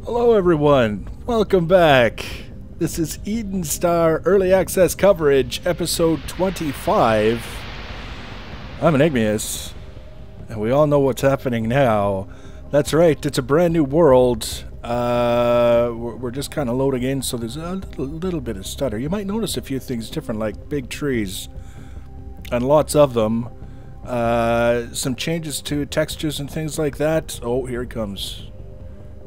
Hello everyone, welcome back. This is Eden Star Early Access Coverage, episode 25. I'm Enigmius, and we all know what's happening now. That's right, it's a brand new world. We're just kind of loading in, so there's a little bit of stutter. You might notice a few things different, like big trees, and lots of them. Some changes to textures and things like that. Oh, here it comes.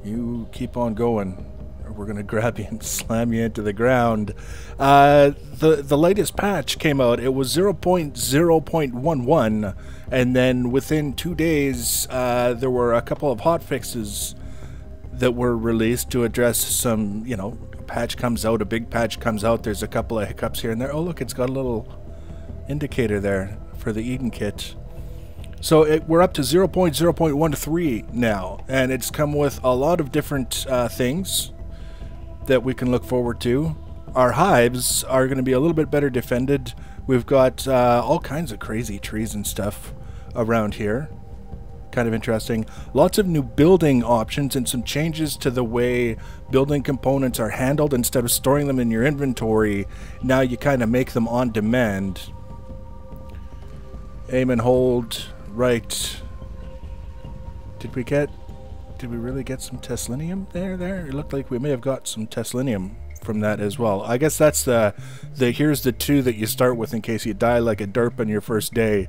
You keep on going, or we're gonna grab you and slam you into the ground. The latest patch came out. It was 0.0.11, and then within 2 days, there were a couple of hotfixes that were released to address some, you know, a patch comes out, a big patch comes out, there's a couple of hiccups here and there. Oh look, it's got a little indicator there for the Eden kit. So we're up to 0.0.13 now, and it's come with a lot of different things that we can look forward to. Our hives are going to be a little bit better defended. We've got all kinds of crazy trees and stuff around here. Kind of interesting. Lots of new building options and some changes to the way building components are handled. Instead of storing them in your inventory, now you kind of make them on demand. Aim and hold. Right. Did we really get some Teslinium there? It looked like we may have got some Teslinium from that as well. I guess that's here's the 2 that you start with in case you die like a derp on your first day.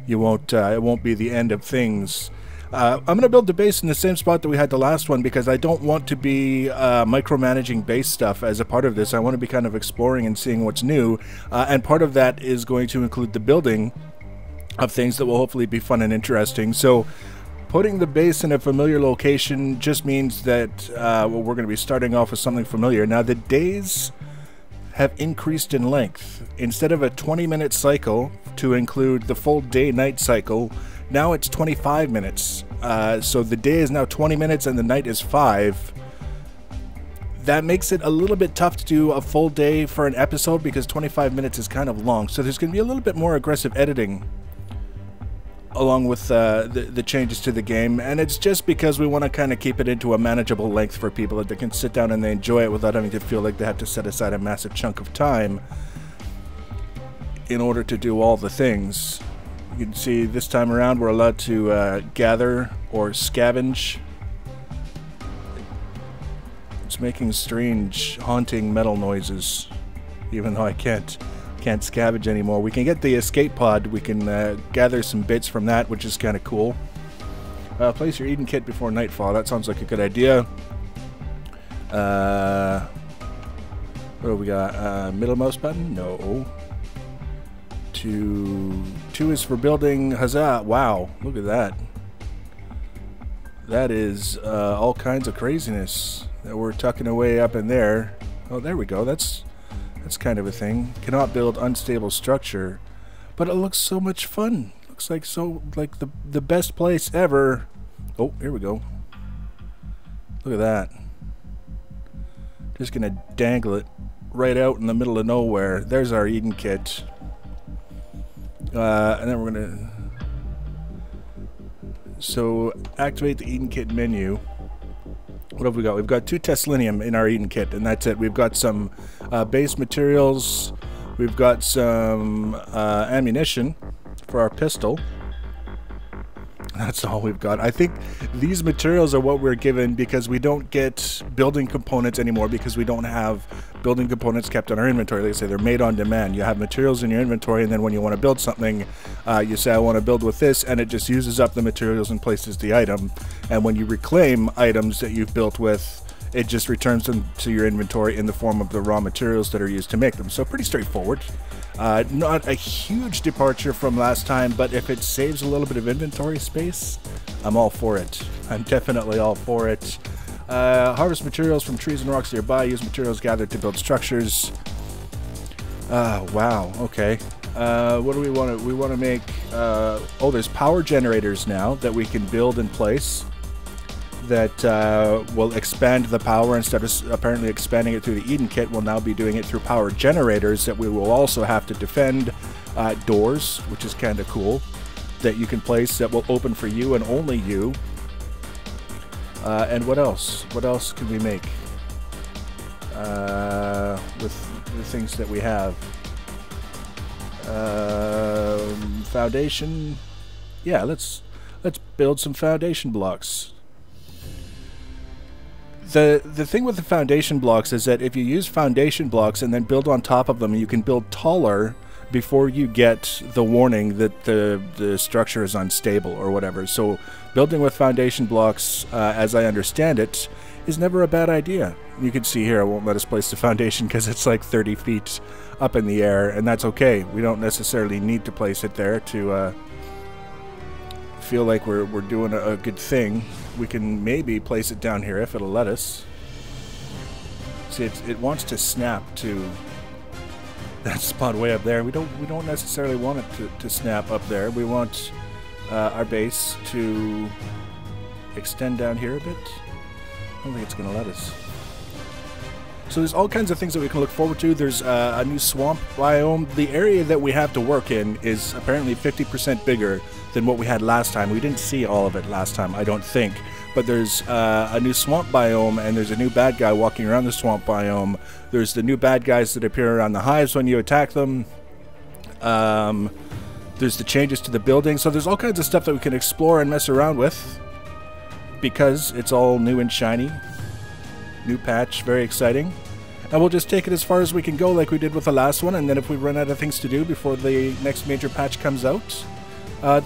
You won't, it won't be the end of things. I'm going to build the base in the same spot that we had the last one because I don't want to be micromanaging base stuff as a part of this. I want to be kind of exploring and seeing what's new. And part of that is going to include the building of things that will hopefully be fun and interesting. So putting the base in a familiar location just means that well, we're going to be starting off with something familiar. Now the days have increased in length. Instead of a 20-minute cycle to include the full day-night cycle, now it's 25 minutes. So the day is now 20 minutes and the night is 5. That makes it a little bit tough to do a full day for an episode because 25 minutes is kind of long. So there's going to be a little bit more aggressive editing along with the changes to the game, and it's just because we want to kind of keep it into a manageable length for people that they can sit down and they enjoy it without having to feel like they have to set aside a massive chunk of time in order to do all the things. You can see this time around we're allowed to gather or scavenge. It's making strange haunting metal noises, even though I can't scavenge anymore. We can get the escape pod. We can gather some bits from that, which is kind of cool. Place your Eden kit before nightfall. That sounds like a good idea. What do we got? Middle mouse button? No. 2 is for building. Huzzah! Wow, look at that. That is all kinds of craziness that we're tucking away up in there. Oh, there we go. That's kind of a thing. Cannot build unstable structure, but it looks so much fun. Looks like the best place ever. Oh, here we go. Look at that. Just gonna dangle it right out in the middle of nowhere. There's our Eden kit. And then we're gonna activate the Eden kit menu. What have we got? We've got 2 Teslinium in our Eden kit, and that's it. We've got some base materials. We've got some ammunition for our pistol. That's all we've got. I think these materials are what we're given because we don't get building components anymore because we don't have building components kept in our inventory. Like I say, they're made on demand. You have materials in your inventory, and then when you want to build something, you say, I want to build with this, and it just uses up the materials and places the item. And when you reclaim items that you've built with, it just returns them to your inventory in the form of the raw materials that are used to make them. So pretty straightforward. Not a huge departure from last time, but if it saves a little bit of inventory space, I'm all for it. I'm definitely all for it. Harvest materials from trees and rocks nearby. Use materials gathered to build structures. Wow, okay. What do we want to... We want to make... oh, there's power generators now that we can build in place that will expand the power. Instead of apparently expanding it through the Eden kit, we'll now be doing it through power generators that we will also have to defend. Doors, which is kind of cool, that you can place that will open for you and only you. And what else? What else can we make with the things that we have? Foundation. Yeah, let's build some foundation blocks. The thing with the foundation blocks is that if you use foundation blocks and then build on top of them, you can build taller before you get the warning that the structure is unstable or whatever. So building with foundation blocks, as I understand it, is never a bad idea. You can see here, I won't let us place the foundation because it's like 30 feet up in the air, and that's okay. We don't necessarily need to place it there to feel like we're doing a good thing. We can maybe place it down here if it'll let us. See, it wants to snap to that spot way up there. We don't necessarily want it to snap up there. We want our base to extend down here a bit. I don't think it's going to let us. So there's all kinds of things that we can look forward to. There's a new swamp biome. The area that we have to work in is apparently 50% bigger than what we had last time. We didn't see all of it last time, I don't think. But there's a new swamp biome, and there's a new bad guy walking around the swamp biome. There's the new bad guys that appear around the hives when you attack them. There's the changes to the building. So there's all kinds of stuff that we can explore and mess around with, because it's all new and shiny. New patch, very exciting. And we'll just take it as far as we can go like we did with the last one, and then if we run out of things to do before the next major patch comes out,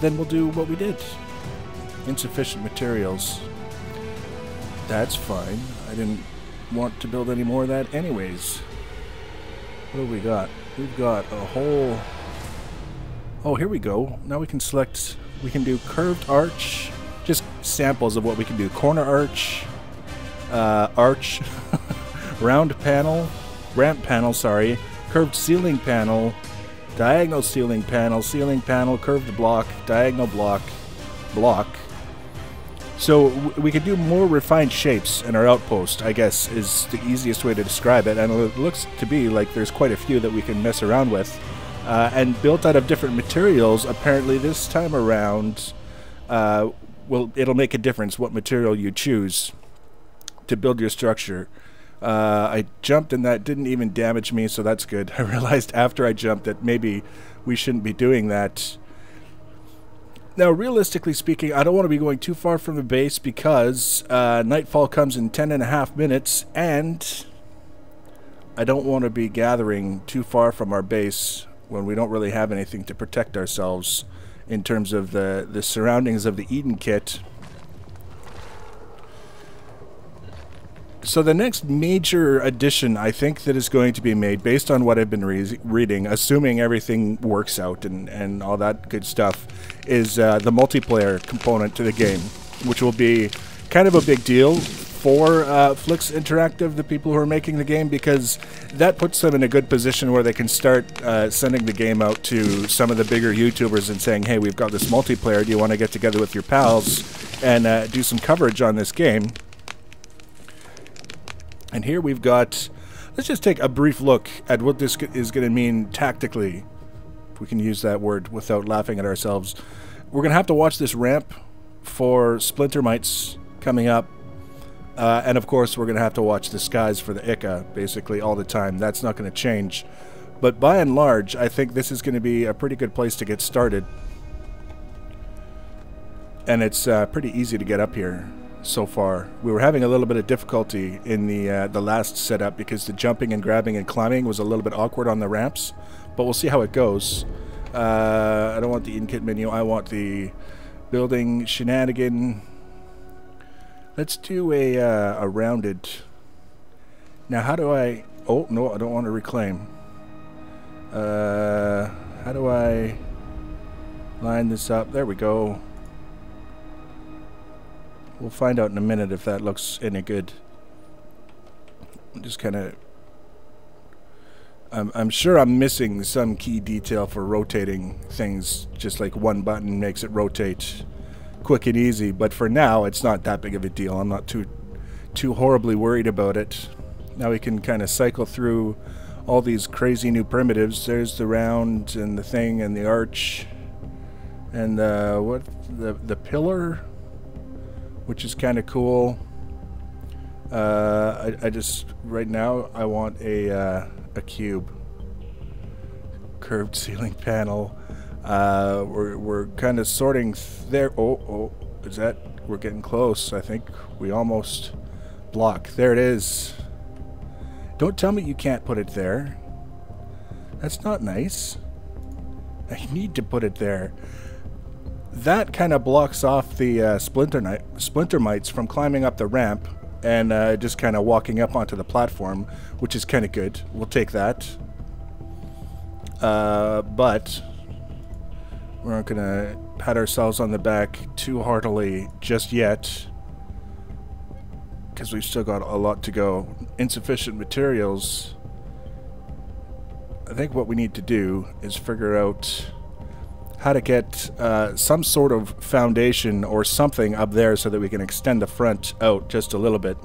then we'll do what we did. Insufficient materials. That's fine. I didn't want to build any more of that anyways. What have we got? We've got a whole... Oh, here we go. Now we can select... We can do curved arch. Just samples of what we can do. Corner arch. Arch. Round panel. Ramp panel, sorry. Curved ceiling panel. Diagonal ceiling panel, curved block, diagonal block, block. So we could do more refined shapes in our outpost, I guess, is the easiest way to describe it. And it looks to be like there's quite a few that we can mess around with. And built out of different materials, apparently this time around, well, it'll make a difference what material you choose to build your structure. I jumped and that didn't even damage me, so that's good. I realized after I jumped that maybe we shouldn't be doing that. Now, realistically speaking, I don't want to be going too far from the base because nightfall comes in 10.5 minutes, and I don't want to be gathering too far from our base when we don't really have anything to protect ourselves in terms of the surroundings of the Eden kit. So the next major addition I think that is going to be made, based on what I've been reading, assuming everything works out and all that good stuff, is the multiplayer component to the game, which will be kind of a big deal for Flix Interactive, the people who are making the game, because that puts them in a good position where they can start sending the game out to some of the bigger YouTubers and saying, hey, we've got this multiplayer, do you want to get together with your pals and do some coverage on this game? And here we've got, let's just take a brief look at what this is going to mean tactically, if we can use that word without laughing at ourselves. We're going to have to watch this ramp for splinter mites coming up, and of course we're going to have to watch the skies for the Ica basically all the time. That's not going to change. But by and large, I think this is going to be a pretty good place to get started. And it's pretty easy to get up here. So far, we were having a little bit of difficulty in the last setup because the jumping and grabbing and climbing was a little bit awkward on the ramps, but we'll see how it goes. I don't want the in-kit menu, I want the building shenanigan. Let's do a rounded. Now how do I... Oh, no, I don't want to reclaim. How do I line this up? There we go. We'll find out in a minute if that looks any good. Just kind of... I'm sure I'm missing some key detail for rotating things. Just like one button makes it rotate quick and easy. But for now, it's not that big of a deal. I'm not too horribly worried about it. Now we can kind of cycle through all these crazy new primitives. There's the round and the thing and the arch. And the pillar, which is kind of cool. I just right now I want a cube. Curved ceiling panel. We're kind of sorting there. Oh, is that? We're getting close. I think we almost block. There it is. Don't tell me you can't put it there. That's not nice. I need to put it there. That kind of blocks off the splinter mites from climbing up the ramp and just kind of walking up onto the platform, which is kind of good. We'll take that. But we're not gonna pat ourselves on the back too heartily just yet, because we've still got a lot to go. Insufficient materials. I think what we need to do is figure out how to get some sort of foundation or something up there so that we can extend the front out just a little bit.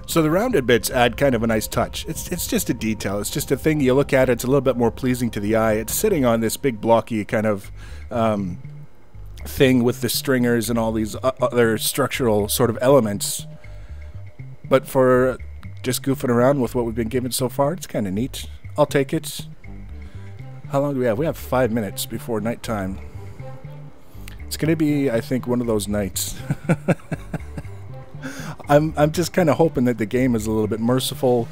So the rounded bits add kind of a nice touch. It's just a detail. It's just a thing you look at. It's a little bit more pleasing to the eye. It's sitting on this big blocky kind of thing with the stringers and all these other structural sort of elements. But for just goofing around with what we've been given so far, it's kind of neat. I'll take it. How long do we have? We have 5 minutes before nighttime. It's going to be, I think, one of those nights. I'm just kind of hoping that the game is a little bit merciful.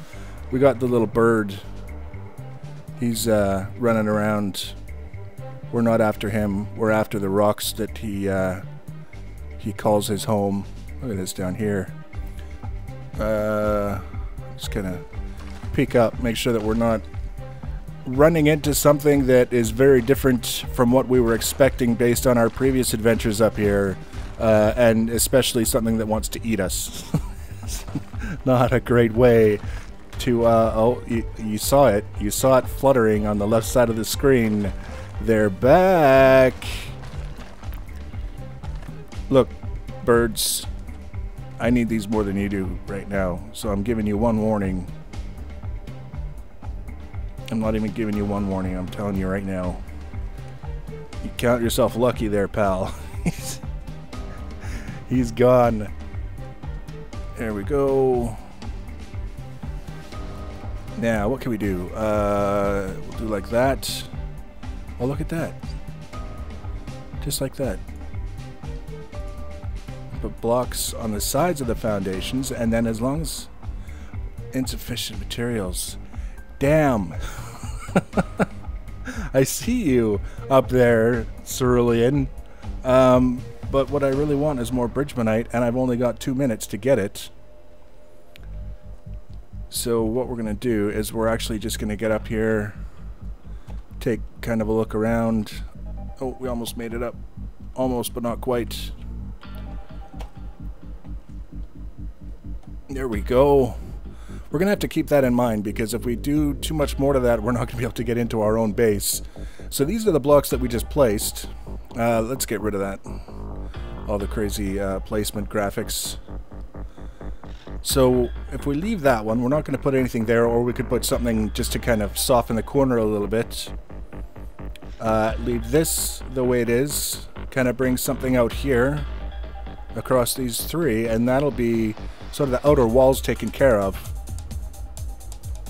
We got the little bird. He's running around. We're not after him. We're after the rocks that he calls his home. Look at this down here. Just gonna peek up, make sure that we're not running into something that is very different from what we were expecting based on our previous adventures up here, and especially something that wants to eat us. Not a great way to oh, you saw it. You saw it fluttering on the left side of the screen. They're back. Look, birds, I need these more than you do right now, so I'm giving you one warning. I'm not even giving you one warning, I'm telling you right now. You count yourself lucky there, pal. He's gone. There we go. Now, what can we do? We'll do like that. Oh, look at that. Just like that. Put blocks on the sides of the foundations, and then as long as insufficient materials. Damn. I see you up there, Cerulean. But what I really want is more Bridgmanite, and I've only got 2 minutes to get it. So what we're going to do is we're actually just going to get up here, take kind of a look around. Oh, we almost made it up. Almost, but not quite. There we go. We're going to have to keep that in mind, because if we do too much more to that, we're not going to be able to get into our own base. So these are the blocks that we just placed. Let's get rid of that. All the crazy placement graphics. So if we leave that one, we're not going to put anything there, or we could put something just to kind of soften the corner a little bit. Leave this the way it is. Kind of bring something out here across these three, and that'll be sort of the outer walls taken care of.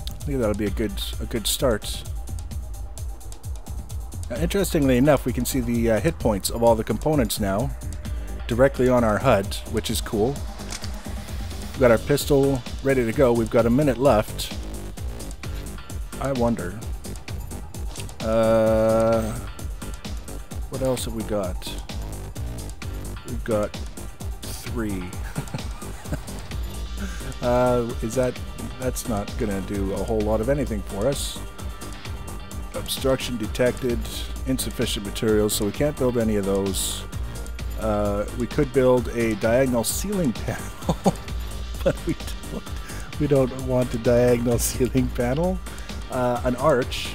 I think that'll be a good start. Now, interestingly enough, we can see the hit points of all the components now directly on our HUD, which is cool. We've got our pistol ready to go. We've got a minute left. I wonder. What else have we got? We've got 3. That's not gonna do a whole lot of anything for us. Obstruction detected, insufficient materials, so we can't build any of those. We could build a diagonal ceiling panel, but we don't want a diagonal ceiling panel. An arch.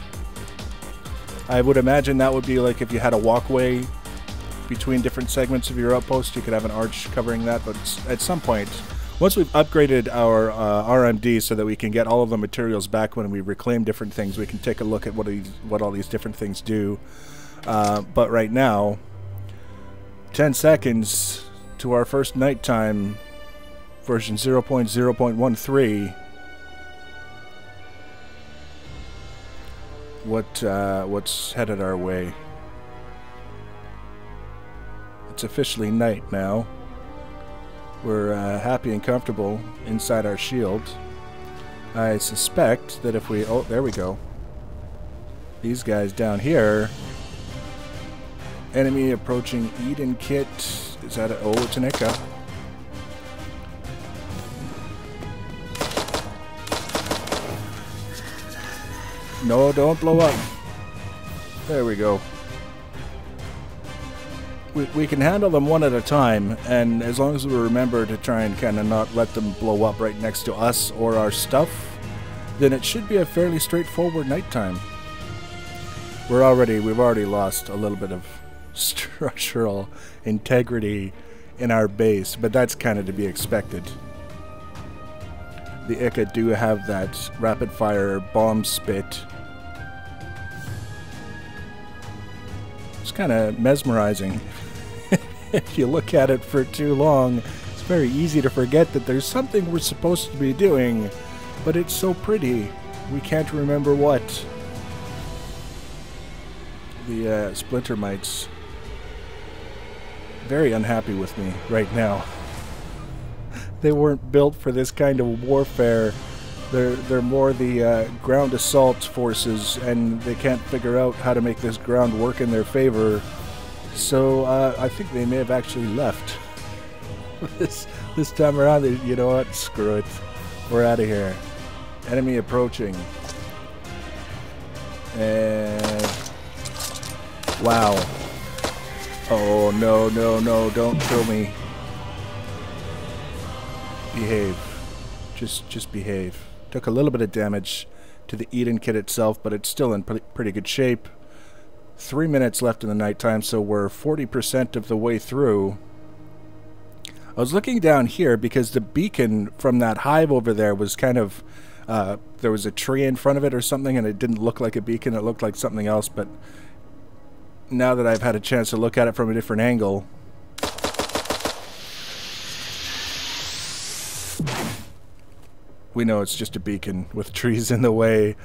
I would imagine that would be like if you had a walkway between different segments of your outpost, you could have an arch covering that, but at some point, once we've upgraded our RMD so that we can get all of the materials back when we reclaim different things, we can take a look at what all these different things do. But right now, 10 seconds to our first nighttime version 0.0.13. What's headed our way? It's officially night now. We're happy and comfortable inside our shield. I suspect that if we... Oh, there we go. These guys down here. Enemy approaching Eden kit. Is that a... Oh, it's an Ika. No, don't blow up. There we go. We can handle them one at a time, and as long as we remember to try and kind of not let them blow up right next to us or our stuff, then it should be a fairly straightforward nighttime. We've already lost a little bit of structural integrity in our base, but that's kind of to be expected. The Ika do have that rapid fire bomb spit. It's kind of mesmerizing. If you look at it for too long, it's very easy to forget that there's something we're supposed to be doing, but it's so pretty, we can't remember what. The Splinter Mites, very unhappy with me right now. They weren't built for this kind of warfare. They're more the ground assault forces, and they can't figure out how to make this ground work in their favor. So I think they may have actually left. this time around, you know what? Screw it. We're out of here. Enemy approaching. And wow. Oh no, no, no! Don't kill me. Behave. Just behave. Took a little bit of damage to the Eden kit itself, but it's still in pretty good shape. 3 minutes left in the nighttime, so we're 40% of the way through. I was looking down here because the beacon from that hive over there was kind of... there was a tree in front of it or something, and it didn't look like a beacon, it looked like something else, but now that I've had a chance to look at it from a different angle... we know it's just a beacon with trees in the way.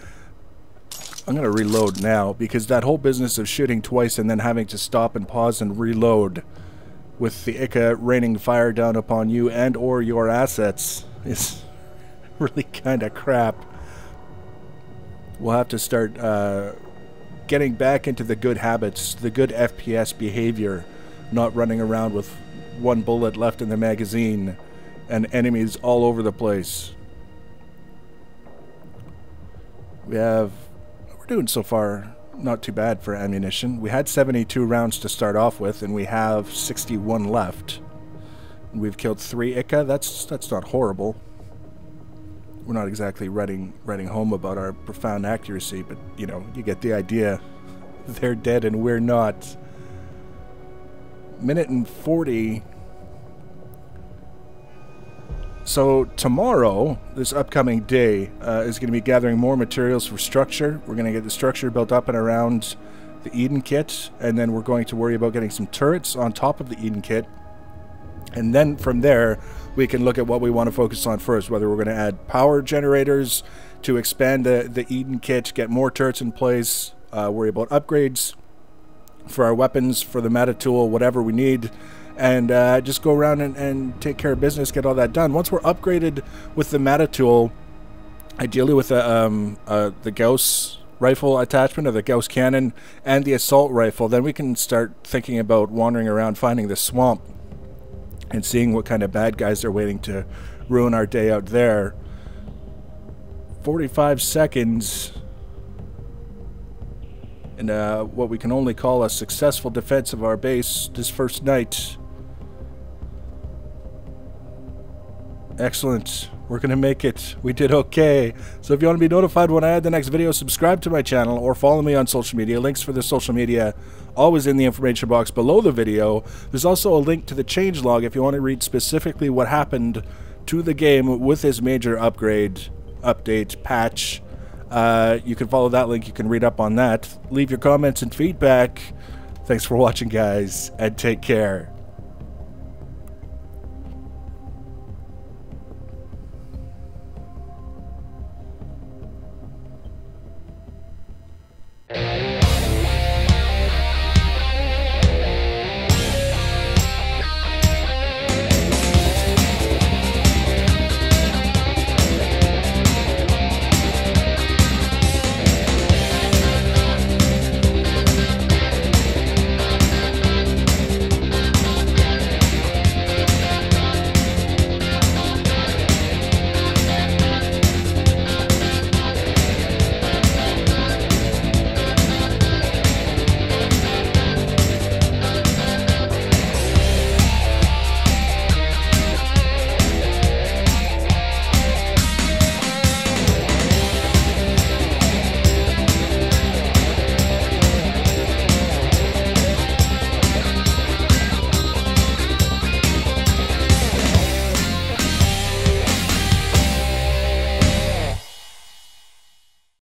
I'm going to reload now, because that whole business of shooting twice and then having to stop and pause and reload with the Ika raining fire down upon you and or your assets is really kind of crap. We'll have to start getting back into the good habits, the good FPS behavior, not running around with one bullet left in the magazine and enemies all over the place. We're doing so far not too bad for ammunition. We had 72 rounds to start off with, and we have 61 left. We've killed 3 Ika. That's not horrible. We're not exactly writing home about our profound accuracy, but you know, you get the idea. They're dead and we're not. Minute and 40. So tomorrow, this upcoming day, is going to be gathering more materials for structure. We're going to get the structure built up and around the Eden kit, and then we're going to worry about getting some turrets on top of the Eden kit. And then from there, we can look at what we want to focus on first, whether we're going to add power generators to expand the Eden kit, get more turrets in place, worry about upgrades for our weapons, for the meta tool, whatever we need. And just go around and take care of business, get all that done. Once we're upgraded with the meta tool, ideally with the Gauss rifle attachment or the Gauss cannon and the assault rifle, then we can start thinking about wandering around, finding the swamp and seeing what kind of bad guys are waiting to ruin our day out there. 45 seconds. And what we can only call a successful defense of our base this first night. Excellent. We're going to make it. We did okay. So if you want to be notified when I add the next video, subscribe to my channel or follow me on social media. Links for the social media always in the information box below the video. There's also a link to the changelog if you want to read specifically what happened to the game with this major upgrade, update, patch. You can follow that link. You can read up on that. Leave your comments and feedback. Thanks for watching, guys, and take care.